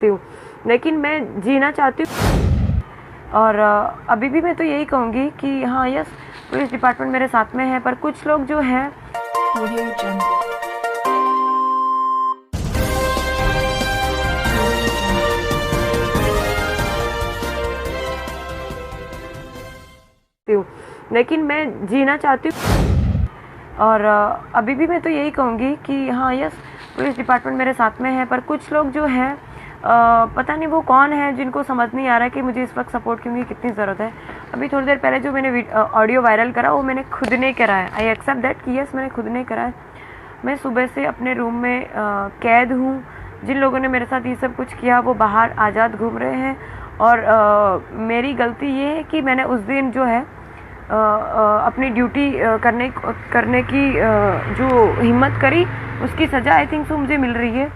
हूँ, लेकिन मैं जीना चाहती हूँ। और अभी भी मैं तो यही कहूँगी कि हाँ यस, पुलिस डिपार्टमेंट मेरे साथ में है, पर कुछ लोग जो हैं लेकिन मैं जीना चाहती हूँ। और अभी भी मैं तो यही कहूँगी कि हाँ यस, पुलिस डिपार्टमेंट मेरे साथ में है, पर कुछ लोग जो हैं पता नहीं वो कौन है जिनको समझ नहीं आ रहा है कि मुझे इस वक्त सपोर्ट की कितनी ज़रूरत है। अभी थोड़ी देर पहले जो मैंने ऑडियो वायरल करा वो मैंने खुद ने करा है। आई एक्सेप्ट दैट कि यस मैंने खुद ने करा है। मैं सुबह से अपने रूम में कैद हूँ। जिन लोगों ने मेरे साथ ये सब कुछ किया वो बाहर आज़ाद घूम रहे हैं, और मेरी गलती ये है कि मैंने उस दिन जो है अपनी ड्यूटी करने की जो हिम्मत करी, उसकी सज़ा आई थिंक सो मुझे मिल रही है।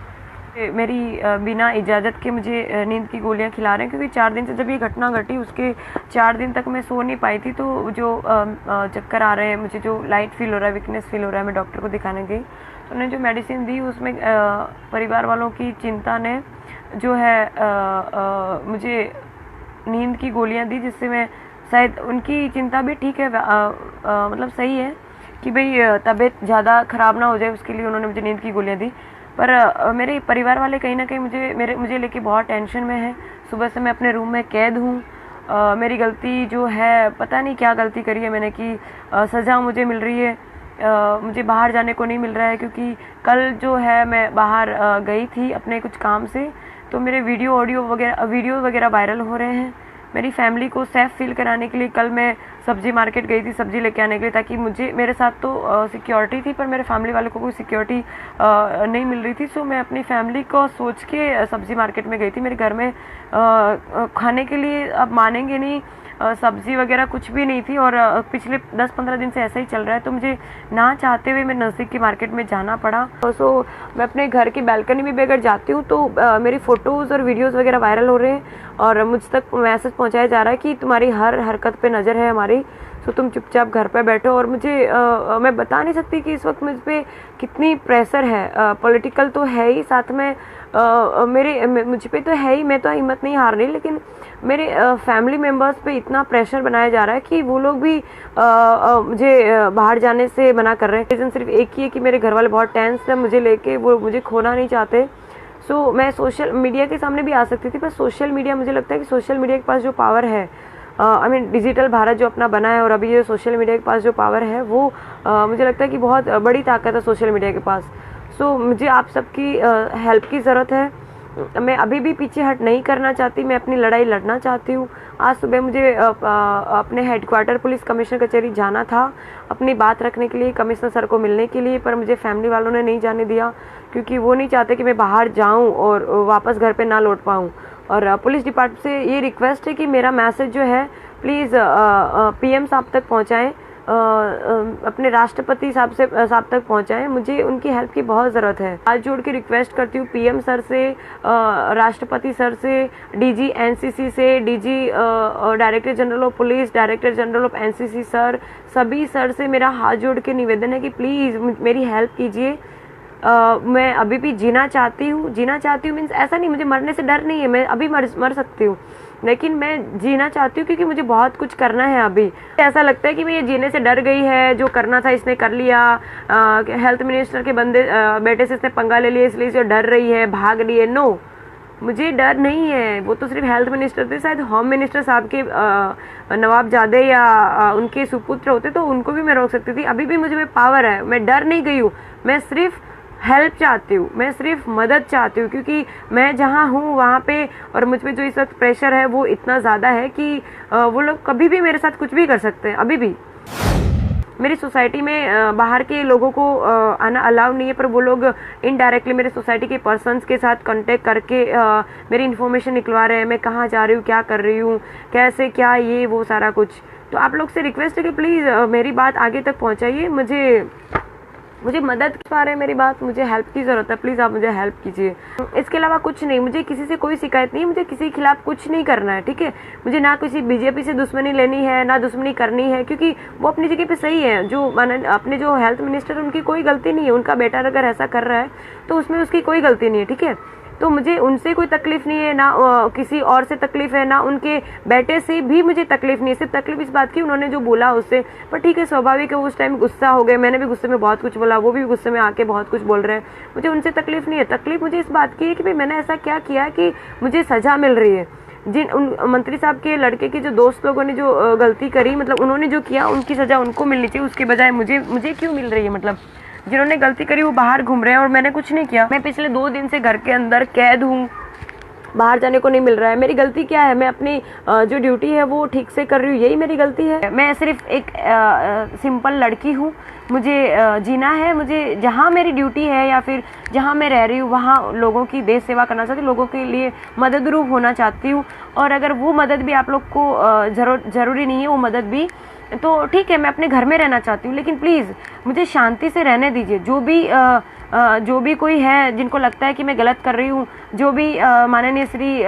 मेरी बिना इजाज़त के मुझे नींद की गोलियां खिला रहे हैं, क्योंकि 4 दिन से जब ये घटना घटी उसके 4 दिन तक मैं सो नहीं पाई थी। तो जो चक्कर आ रहे हैं, मुझे जो लाइट फील हो रहा है, वीकनेस फील हो रहा है, मैं डॉक्टर को दिखाने गई तो उन्होंने जो मेडिसिन दी उसमें परिवार वालों की चिंता ने जो है मुझे नींद की गोलियां दी, जिससे मैं शायद उनकी चिंता भी ठीक है, मतलब सही है कि भाई तबीयत ज़्यादा ख़राब ना हो जाए, उसके लिए उन्होंने मुझे नींद की गोलियां दी। पर मेरे परिवार वाले कहीं ना कहीं मुझे लेके बहुत टेंशन में है। सुबह से मैं अपने रूम में कैद हूँ। मेरी गलती जो है, पता नहीं क्या गलती करी है मैंने कि सज़ा मुझे मिल रही है। मुझे बाहर जाने को नहीं मिल रहा है, क्योंकि कल जो है मैं बाहर गई थी अपने कुछ काम से, तो मेरे वीडियो वगैरह वायरल हो रहे हैं। मेरी फैमिली को सेफ फील कराने के लिए कल मैं सब्जी मार्केट गई थी सब्जी लेके आने के लिए, ताकि मेरे साथ तो सिक्योरिटी थी, पर मेरे फैमिली वालों को कोई सिक्योरिटी नहीं मिल रही थी। सो मैं अपनी फैमिली को सोच के सब्जी मार्केट में गई थी। मेरे घर में खाने के लिए, आप मानेंगे नहीं, सब्जी वगैरह कुछ भी नहीं थी, और पिछले 10-15 दिन से ऐसा ही चल रहा है। तो मुझे ना चाहते हुए मैं नज़दीक की मार्केट में जाना पड़ा। सो मैं अपने घर की बालकनी में भी अगर जाती हूँ तो मेरी फ़ोटोज़ और वीडियोज़ वगैरह वायरल हो रहे हैं, और मुझ तक मैसेज पहुँचाया जा रहा है कि तुम्हारी हर हरकत पे नज़र है हमारी, सो तुम चुपचाप घर पे बैठो। और मुझे मैं बता नहीं सकती कि इस वक्त मुझ पर कितनी प्रेशर है। पॉलिटिकल तो है ही, साथ में मुझ पे तो है ही, मैं तो हिम्मत नहीं हार रही, लेकिन मेरे फैमिली मेम्बर्स पे इतना प्रेशर बनाया जा रहा है कि वो लोग भी मुझे बाहर जाने से मना कर रहे हैं। रीज़न सिर्फ एक ही है कि मेरे घर वाले बहुत टेंस है मुझे लेके, वो मुझे खोना नहीं चाहते। सो मैं सोशल मीडिया के सामने भी आ सकती थी, पर सोशल मीडिया, मुझे लगता है कि सोशल मीडिया के पास जो पावर है, आई मीन डिजिटल भारत जो अपना बना है, और अभी जो सोशल मीडिया के पास जो पावर है वो मुझे लगता है कि बहुत बड़ी ताकत है सोशल मीडिया के पास। सो मुझे आप सबकी हेल्प की ज़रूरत है। मैं अभी भी पीछे हट नहीं करना चाहती, मैं अपनी लड़ाई लड़ना चाहती हूँ। आज सुबह मुझे अपने हेडक्वार्टर पुलिस कमिश्नर कचहरी जाना था अपनी बात रखने के लिए, कमिश्नर सर को मिलने के लिए, पर मुझे फैमिली वालों ने नहीं जाने दिया, क्योंकि वो नहीं चाहते कि मैं बाहर जाऊँ और वापस घर पे ना लौट पाऊँ। और पुलिस डिपार्टमेंट से ये रिक्वेस्ट है कि मेरा मैसेज जो है प्लीज़ PM साहब तक पहुँचाएँ, अपने राष्ट्रपति साहब तक पहुंचाएं। मुझे उनकी हेल्प की बहुत ज़रूरत है। हाथ जोड़ के रिक्वेस्ट करती हूँ PM सर से, राष्ट्रपति सर से, DG NCC से, DG director general of police, director general of NCC sir, सभी सर से मेरा हाथ जोड़ के निवेदन है कि प्लीज़ मेरी हेल्प कीजिए। मैं अभी भी जीना चाहती हूँ मीन्स ऐसा नहीं, मुझे मरने से डर नहीं है, मैं अभी मर सकती हूँ, लेकिन मैं जीना चाहती हूँ क्योंकि मुझे बहुत कुछ करना है। अभी ऐसा लगता है कि मैं ये जीने से डर गई है, जो करना था इसने कर लिया, हेल्थ मिनिस्टर के बेटे से इसने पंगा ले लिया, इसलिए इसे डर रही है, भाग रही है। नो, मुझे डर नहीं है। वो तो सिर्फ हेल्थ मिनिस्टर थे, शायद होम मिनिस्टर साहब के नवाबजादे या उनके सुपुत्र होते तो उनको भी मैं रोक सकती थी। अभी भी मुझे में पावर है, मैं डर नहीं गई हूँ, मैं सिर्फ हेल्प चाहती हूँ, मैं सिर्फ मदद चाहती हूँ, क्योंकि मैं जहाँ हूँ वहाँ पे, और मुझ पे जो इस वक्त प्रेशर है वो इतना ज़्यादा है कि वो लोग कभी भी मेरे साथ कुछ भी कर सकते हैं। अभी भी मेरी सोसाइटी में बाहर के लोगों को आना अलाउ नहीं है, पर वो लोग इनडायरेक्टली मेरे सोसाइटी के पर्सन्स के साथ कांटेक्ट करके मेरी इन्फॉर्मेशन निकलवा रहे हैं, मैं कहाँ जा रही हूँ, क्या कर रही हूँ, कैसे क्या, ये वो सारा कुछ। तो आप लोग से रिक्वेस्ट है कि प्लीज़ मेरी बात आगे तक पहुँचाइए। मुझे मदद पा रहे हैं मेरी बात, मुझे हेल्प की ज़रूरत है, प्लीज़ आप मुझे हेल्प कीजिए। इसके अलावा कुछ नहीं, मुझे किसी से कोई शिकायत नहीं है, मुझे किसी के खिलाफ कुछ नहीं करना है, ठीक है। मुझे ना किसी BJP से दुश्मनी लेनी है, ना दुश्मनी करनी है, क्योंकि वो अपनी जगह पे सही है। अपने जो हेल्थ मिनिस्टर, उनकी कोई गलती नहीं है, उनका बेटा अगर ऐसा कर रहा है तो उसमें उसकी कोई गलती नहीं है, ठीक है। तो मुझे उनसे कोई तकलीफ नहीं है, ना किसी और से तकलीफ है, ना उनके बेटे से भी मुझे तकलीफ नहीं है। सिर्फ तकलीफ इस बात की उन्होंने जो बोला उससे, पर ठीक है, स्वाभाविक है, उस टाइम गुस्सा हो गए, मैंने भी गुस्से में बहुत कुछ बोला, वो भी गुस्से में आके बहुत कुछ बोल रहे हैं। मुझे उनसे तकलीफ नहीं है। तकलीफ मुझे इस बात की है कि भाई मैंने ऐसा क्या किया कि मुझे सजा मिल रही है। जिन उन मंत्री साहब के लड़के के जो दोस्त लोगों ने जो गलती करी, मतलब उन्होंने जो किया उनकी सजा उनको मिलनी चाहिए, उसके बजाय मुझे क्यों मिल रही है। मतलब जिन्होंने गलती करी वो बाहर घूम रहे हैं और मैंने कुछ नहीं किया। मैं पिछले 2 दिन से घर के अंदर कैद हूँ, बाहर जाने को नहीं मिल रहा है। मेरी गलती क्या है? मैं अपनी जो ड्यूटी है वो ठीक से कर रही हूँ, यही मेरी गलती है। मैं सिर्फ एक सिंपल लड़की हूँ, मुझे जीना है, मुझे जहाँ मेरी ड्यूटी है या फिर जहाँ मैं रह रही हूँ वहाँ लोगों की देश सेवा करना चाहती हूँ, लोगों के लिए मददरूप होना चाहती हूँ। और अगर वो मदद भी आप लोग को ज़रूरी नहीं है, वो मदद भी तो ठीक है, मैं अपने घर में रहना चाहती हूँ, लेकिन प्लीज़ मुझे शांति से रहने दीजिए। जो भी कोई है जिनको लगता है कि मैं गलत कर रही हूँ, जो भी माननीय श्री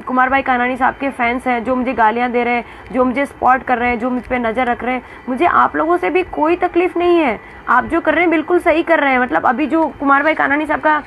कुमार भाई कानानी साहब के फैंस हैं, जो मुझे गालियाँ दे रहे हैं, जो मुझे सपोर्ट कर रहे हैं, जो मुझ पर नज़र रख रहे हैं, मुझे आप लोगों से भी कोई तकलीफ नहीं है। आप जो कर रहे हैं बिल्कुल सही कर रहे हैं। मतलब अभी जो कुमार भाई कानानी साहब का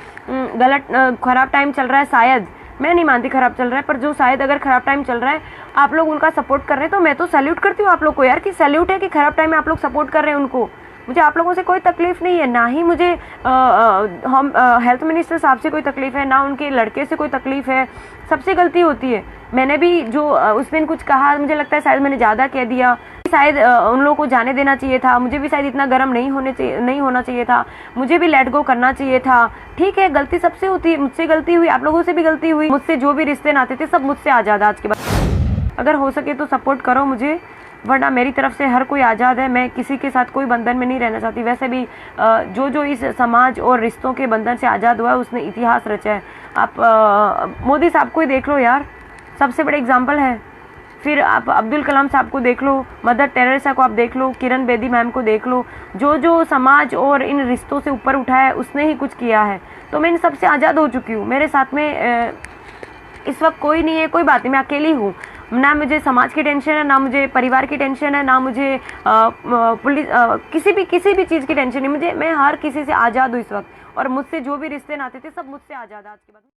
गलत ख़राब टाइम चल रहा है, शायद, मैं नहीं मानती खराब चल रहा है, पर जो शायद अगर खराब टाइम चल रहा है आप लोग उनका सपोर्ट कर रहे हैं, तो मैं तो सैल्यूट करती हूँ आप लोग को यार, कि सैल्यूट है कि खराब टाइम में आप लोग सपोर्ट कर रहे हैं उनको। मुझे आप लोगों से कोई तकलीफ नहीं है, ना ही मुझे हम हेल्थ मिनिस्टर साहब से कोई तकलीफ है, ना उनके लड़के से कोई तकलीफ है। सबसे गलती होती है। मैंने भी जो उस दिन कुछ कहा, मुझे लगता है शायद मैंने ज़्यादा कह दिया, शायद उन लोगों को जाने देना चाहिए था, मुझे भी शायद इतना गर्म नहीं होना चाहिए था, मुझे भी लेट गो करना चाहिए था। ठीक है, गलती सबसे होती है, मुझसे गलती हुई, आप लोगों से भी गलती हुई, मुझसे जो भी रिश्ते नाते थे सब मुझसे आज़ाद। आज के बाद अगर हो सके तो सपोर्ट करो मुझे, वरना मेरी तरफ से हर कोई आज़ाद है। मैं किसी के साथ कोई बंधन में नहीं रहना चाहती। वैसे भी जो इस समाज और रिश्तों के बंधन से आज़ाद हुआ है उसने इतिहास रचा है। आप मोदी साहब को ही देख लो यार, सबसे बड़े एग्जाम्पल है। फिर आप अब्दुल कलाम साहब को देख लो, मदर टेरेसा को आप देख लो, किरण बेदी मैम को देख लो, जो समाज और इन रिश्तों से ऊपर उठा है उसने ही कुछ किया है। तो मैं इन सबसे आज़ाद हो चुकी हूँ। मेरे साथ में इस वक्त कोई नहीं है, कोई बात नहीं, मैं अकेली हूँ। ना मुझे समाज की टेंशन है, ना मुझे परिवार की टेंशन है, ना मुझे पुलिस किसी भी चीज़ की टेंशन नहीं। मैं हर किसी से आज़ाद हूँ इस वक्त, और मुझसे जो भी रिश्ते नाते थे सब मुझसे आज़ाद आज के बाद।